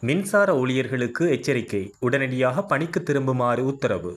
மின்சார ஊழியர்களுக்கு எச்சரிக்கை, உடனடியாக பணிக்கு திரும்புமாறு உத்தரவு.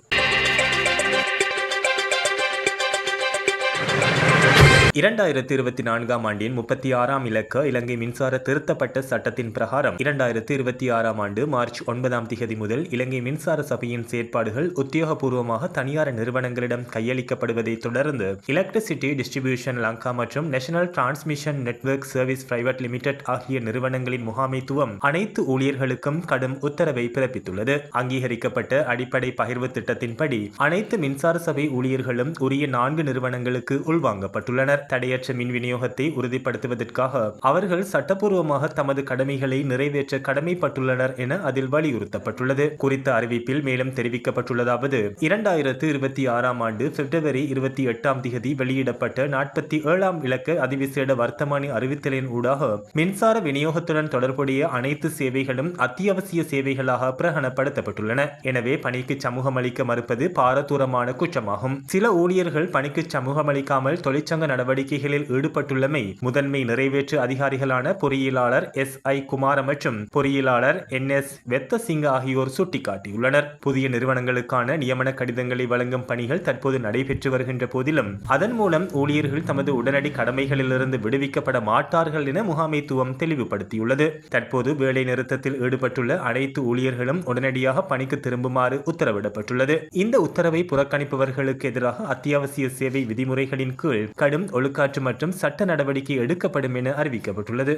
2024ஆம் ஆண்டின் 36ஆம் இலக்க இலங்கை மின்சார திருத்தப்பட்ட சட்டத்தின் பிரகாரம் 2026ஆம் ஆண்டு மார்ச் 9ஆம் திகதி முதல் இலங்கை மின்சார சபையின் செயற்பாடுகள் உத்தியோகபூர்வமாக தனியார் நிறுவனங்களிடம் கையளிக்கப்படுவதை தொடர்ந்து எலக்ட்ரிசிட்டி டிஸ்ட்ரிபியூஷன் லங்கா மற்றும் national transmission network service private limited ஆகிய நிறுவனங்களின் முகாமைத்துவம் அனைத்து ஊழியர்களுக்கும் கடும் உத்தரவை பிறப்பித்துள்ளது. அங்கீகரிக்கப்பட்ட அடிப்படை பகிர்வு திட்டத்தின்படி அனைத்து மின்சார சபை ஊழியர்களும் உரிய 4 நிறுவனங்களுக்கு உள்வாங்கப்பட்டுள்ளனர். தடையற்ற மின் விநியோகத்தை உறுதிப்படுத்துவதற்காக அவர்கள் சட்டப்பூர்வமாக தமது கடமைகளை நிறைவேற்ற கடமைப்பட்டுள்ளனர் என அதில் வலியுறுத்தப்பட்டுள்ளது. குறித்த அறிவிப்பில் மேலும் தெரிவிக்கப்பட்டுள்ளதாவது, 2026ஆம் ஆண்டு பிப்ரவரி 28ஆம் திகதி வெளியிடப்பட்ட 47ஆம் இலக்க அதிவிசேட வர்த்தமானி அறிவித்தலின் ஊடாக மின்சார விநியோகத்துடன் தொடர்புடைய அனைத்து சேவைகளும் அத்தியாவசிய சேவைகளாக பிரகடனப்படுத்தப்பட்டுள்ளன. எனவே பணிக்கு சமூகம் அளிக்க மறுப்பது பாரதூரமான குற்றமாகும். சில ஊழியர்கள் பணிக்கு சமூகம் அளிக்காமல் தொழிற்சங்க நடவடிக்கைகளில் ஈடுபட்டுள்ளமை முதன்மை நிறைவேற்று அதிகாரிகளான பொறியியலாளர் SI குமார மற்றும் பொறியியலாளர் NS வெத்தசிங்க ஆகியோர் சுட்டிக்காட்டியுள்ளனர். புதிய நிறுவனங்களுக்கான நியமன கடிதங்களை வழங்கும் பணிகள் தற்போது நடைபெற்று வருகின்ற போதிலும் அதன் மூலம் ஊழியர்கள் தமது உடனடி கடமைகளிலிருந்து விடுவிக்கப்பட மாட்டார்கள் என முகாமைத்துவம் தெளிவுபடுத்தியுள்ளது. தற்போது வேலை நிறுத்தத்தில் ஈடுபட்டுள்ள அனைத்து ஊழியர்களும் உடனடியாக பணிக்கு திரும்புமாறு உத்தரவிடப்பட்டுள்ளது. இந்த உத்தரவை புறக்கணிப்பவர்களுக்கு எதிராக அத்தியாவசிய சேவை விதிமுறைகளின் கீழ் கடும் ஒழுக்காற்று மற்றும் சட்ட நடவடிக்கை எடுக்கப்படும் என அறிவிக்கப்பட்டுள்ளது.